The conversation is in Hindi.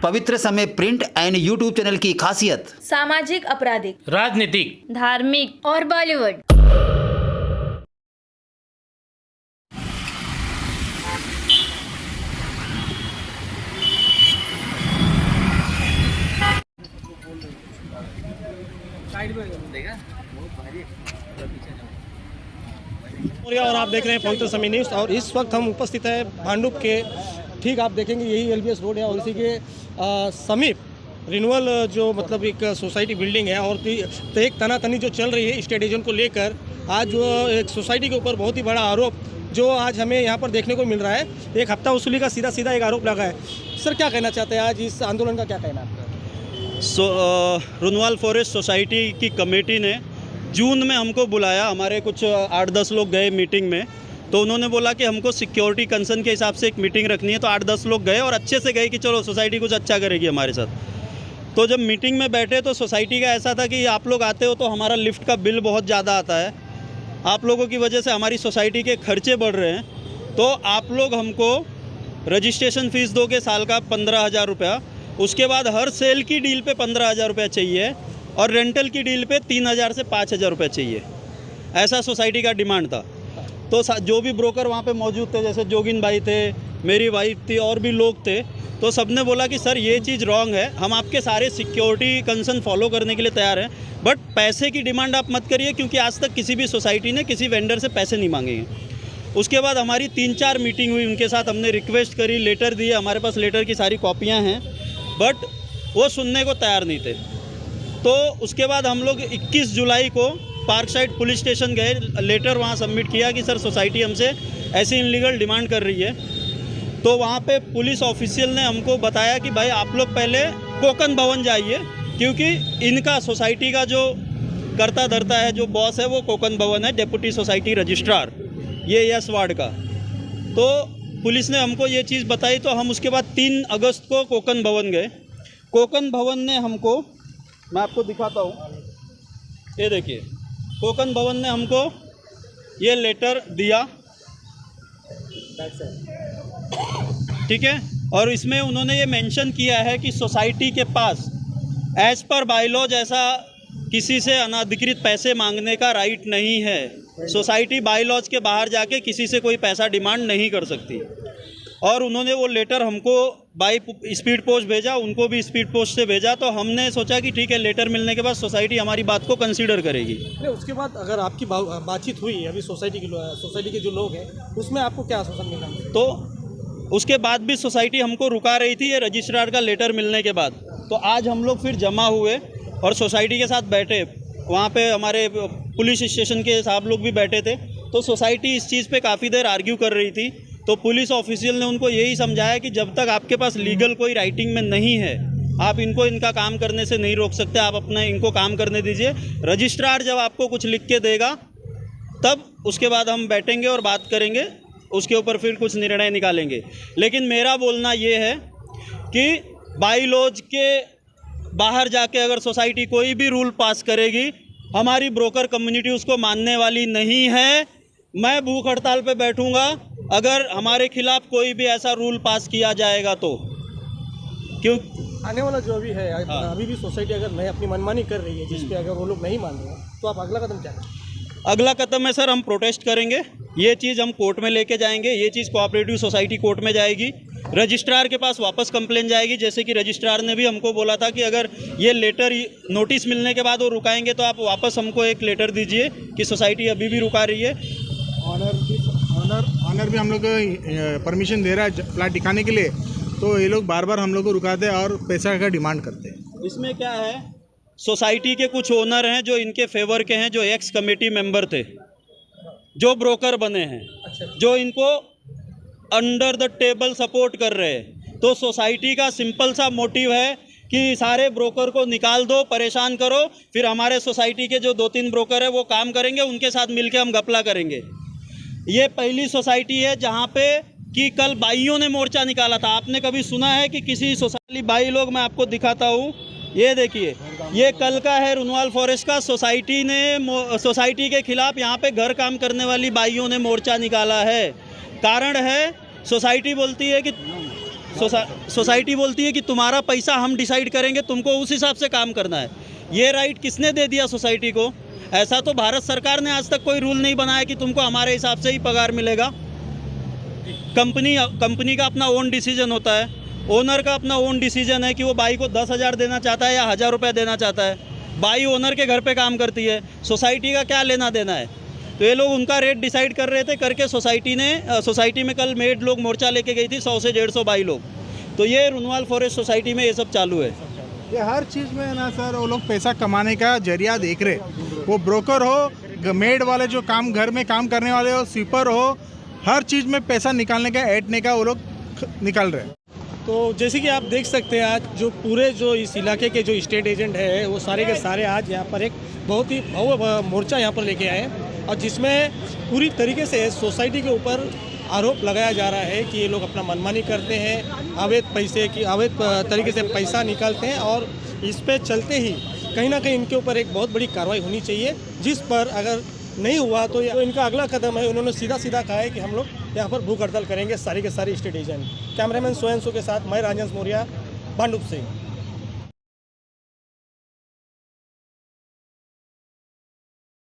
पवित्र समय प्रिंट एंड यूट्यूब चैनल की खासियत सामाजिक, आपराधिक, राजनीतिक, धार्मिक और बॉलीवुड। और आप देख रहे हैं पवित्र समय न्यूज़। और इस वक्त हम उपस्थित है भांडुप के, ठीक आप देखेंगे यही एलबीएस रोड है और इसी के समीप रिन्यूअल जो मतलब एक सोसाइटी बिल्डिंग है। और तो एक तनातनी जो चल रही है स्टेट एजेंट को लेकर, आज जो एक सोसाइटी के ऊपर बहुत ही बड़ा आरोप जो आज हमें यहाँ पर देखने को मिल रहा है, एक हफ्ता वसूली का सीधा एक आरोप लगा है। सर क्या कहना चाहते हैं, आज इस आंदोलन का क्या कहना है आपका? रिन्यूअल फॉरेस्ट सोसाइटी की कमेटी ने जून में हमको बुलाया, हमारे कुछ 8-10 लोग गए मीटिंग में। तो उन्होंने बोला कि हमको सिक्योरिटी कंसर्न के हिसाब से एक मीटिंग रखनी है। तो 8-10 लोग गए और अच्छे से गए कि चलो सोसाइटी कुछ अच्छा करेगी हमारे साथ। तो जब मीटिंग में बैठे तो सोसाइटी का ऐसा था कि आप लोग आते हो तो हमारा लिफ्ट का बिल बहुत ज़्यादा आता है, आप लोगों की वजह से हमारी सोसाइटी के खर्चे बढ़ रहे हैं, तो आप लोग हमको रजिस्ट्रेशन फ़ीस दोगे साल का 15,000 रुपया, उसके बाद हर सेल की डील पे 15,000 रुपया चाहिए और रेंटल की डील पे 3,000 से 5,000 रुपये चाहिए। ऐसा सोसाइटी का डिमांड था। तो जो भी ब्रोकर वहाँ पे मौजूद थे, जैसे जोगिन भाई थे, मेरी वाइफ थी और भी लोग थे, तो सबने बोला कि सर ये चीज़ रॉन्ग है, हम आपके सारे सिक्योरिटी कंसर्न फॉलो करने के लिए तैयार हैं, बट पैसे की डिमांड आप मत करिए, क्योंकि आज तक किसी भी सोसाइटी ने किसी वेंडर से पैसे नहीं मांगे हैं। उसके बाद हमारी 3-4 मीटिंग हुई उनके साथ, हमने रिक्वेस्ट करी, लेटर दिए, हमारे पास लेटर की सारी कॉपियाँ हैं, बट वो सुनने को तैयार नहीं थे। तो उसके बाद हम लोग 21 जुलाई को पार्क साइड पुलिस स्टेशन गए, लेटर वहाँ सबमिट किया कि सर सोसाइटी हमसे ऐसी इनलीगल डिमांड कर रही है। तो वहाँ पे पुलिस ऑफिशियल ने हमको बताया कि भाई आप लोग पहले कोकन भवन जाइए, क्योंकि इनका सोसाइटी का जो करता धरता है, जो बॉस है, वो कोकन भवन है, डेप्यूटी सोसाइटी रजिस्ट्रार, ये यस वार्ड का। तो पुलिस ने हमको ये चीज़ बताई, तो हम उसके बाद 3 अगस्त को कोकन भवन गए। कोकन भवन ने हमको, मैं आपको दिखाता हूँ, ये देखिए, कोकन भवन ने हमको ये लेटर दिया, ठीक है, और इसमें उन्होंने ये मेंशन किया है कि सोसाइटी के पास एज पर बायलॉज ऐसा किसी से अनाधिकृत पैसे मांगने का राइट नहीं है। सोसाइटी बायलॉज के बाहर जाके किसी से कोई पैसा डिमांड नहीं कर सकती। और उन्होंने वो लेटर हमको बाई स्पीड पोस्ट भेजा, उनको भी स्पीड पोस्ट से भेजा। तो हमने सोचा कि ठीक है, लेटर मिलने के बाद सोसाइटी हमारी बात को कंसीडर करेगी। उसके बाद अगर आपकी बातचीत हुई अभी सोसाइटी के जो लोग हैं, उसमें आपको क्या आश्वासन मिला? तो उसके बाद भी सोसाइटी हमको रुका रही थी, ये रजिस्ट्रार का लेटर मिलने के बाद। तो आज हम लोग फिर जमा हुए और सोसाइटी के साथ बैठे, वहाँ पे हमारे पुलिस स्टेशन के साहब लोग भी बैठे थे। तो सोसाइटी इस चीज़ पे काफ़ी देर आर्ग्यू कर रही थी। तो पुलिस ऑफिशियल ने उनको यही समझाया कि जब तक आपके पास लीगल कोई राइटिंग में नहीं है, आप इनको इनका काम करने से नहीं रोक सकते, आप अपना इनको काम करने दीजिए। रजिस्ट्रार जब आपको कुछ लिख के देगा तब उसके बाद हम बैठेंगे और बात करेंगे, उसके ऊपर फिर कुछ निर्णय निकालेंगे। लेकिन मेरा बोलना ये है कि बाईलॉज के बाहर जाके अगर सोसाइटी कोई भी रूल पास करेगी, हमारी ब्रोकर कम्युनिटी उसको मानने वाली नहीं है। मैं भूख हड़ताल पे बैठूंगा अगर हमारे खिलाफ कोई भी ऐसा रूल पास किया जाएगा तो। क्यों आने वाला जो भी है, हाँ। अभी भी सोसाइटी अगर नहीं अपनी मनमानी कर रही है, जिस पे अगर वो लोग नहीं मान रहे हैं, तो आप अगला कदम क्या करें? अगला कदम है सर, हम प्रोटेस्ट करेंगे, ये चीज़ हम कोर्ट में लेके जाएंगे, ये चीज़ कोऑपरेटिव सोसाइटी कोर्ट में जाएगी, रजिस्ट्रार के पास वापस कंप्लेन जाएगी। जैसे कि रजिस्ट्रार ने भी हमको बोला था कि अगर ये लेटर नोटिस मिलने के बाद वो रुकाएंगे तो आप वापस हमको एक लेटर दीजिए कि सोसाइटी अभी भी रुका रही है। ऑनर भी हम लोग को परमिशन दे रहा है फ्लैट दिखाने के लिए, तो ये लोग बार बार हम लोग को रुकाते हैं और पैसा का डिमांड करते हैं। इसमें क्या है, सोसाइटी के कुछ ओनर हैं जो इनके फेवर के हैं, जो एक्स कमेटी मेंबर थे, जो ब्रोकर बने हैं, जो इनको अंडर द टेबल सपोर्ट कर रहे हैं। तो सोसाइटी का सिंपल सा मोटिव है कि सारे ब्रोकर को निकाल दो, परेशान करो, फिर हमारे सोसाइटी के जो 2-3 ब्रोकर है वो काम करेंगे, उनके साथ मिलके हम घपला करेंगे। ये पहली सोसाइटी है जहाँ पे कि कल बाइयों ने मोर्चा निकाला था। आपने कभी सुना है कि किसी सोसाइटी बाई लोग, मैं आपको दिखाता हूँ, ये देखिए, ये कल का है रिन्यूअल फॉरेस्ट का। सोसाइटी के खिलाफ यहाँ पे घर काम करने वाली बाइयों ने मोर्चा निकाला है। कारण है, सोसाइटी बोलती है कि सोसाइटी बोलती है कि तुम्हारा पैसा हम डिसाइड करेंगे, तुमको उस हिसाब से काम करना है। ये राइट किसने दे दिया सोसाइटी को? ऐसा तो भारत सरकार ने आज तक कोई रूल नहीं बनाया कि तुमको हमारे हिसाब से ही पगार मिलेगा। कंपनी का अपना ओन डिसीजन होता है, ओनर का अपना ओन डिसीजन है कि वो बाई को 10,000 देना चाहता है या 1,000 रुपये देना चाहता है। बाई ओनर के घर पे काम करती है, सोसाइटी का क्या लेना देना है? तो ये लोग उनका रेट डिसाइड कर रहे थे करके सोसाइटी में कल मेड लोग मोर्चा लेके गई थी 100 से 150 बाई लोग। तो ये रुनवाल फॉरेस्ट सोसाइटी में ये सब चालू है। ये हर चीज़ में ना सर वो लोग पैसा कमाने का जरिया देख रहे, वो ब्रोकर हो, मेड वाले जो काम घर में काम करने वाले हो, स्वीपर हो, हर चीज़ में पैसा निकालने का ऐंठने का वो लोग निकाल रहे हैं। तो जैसे कि आप देख सकते हैं आज जो पूरे जो इस इलाके के जो स्टेट एजेंट है वो सारे के सारे आज यहाँ पर एक बहुत ही भव्य मोर्चा यहाँ पर लेके आए हैं, और जिसमें पूरी तरीके से सोसाइटी के ऊपर आरोप लगाया जा रहा है कि ये लोग अपना मनमानी करते हैं, अवैध तरीके से पैसा निकालते हैं, और इस पे चलते ही कहीं ना कहीं इनके ऊपर एक बहुत बड़ी कार्रवाई होनी चाहिए, जिस पर अगर नहीं हुआ तो इनका अगला कदम है। उन्होंने सीधा कहा है कि हम लोग यहाँ पर भूख हड़ताल करेंगे सारी के सारी स्टेट एजेंट। कैमरामैन सोहेन सो के साथ मैं राजेश मौर्य, भांडुप से।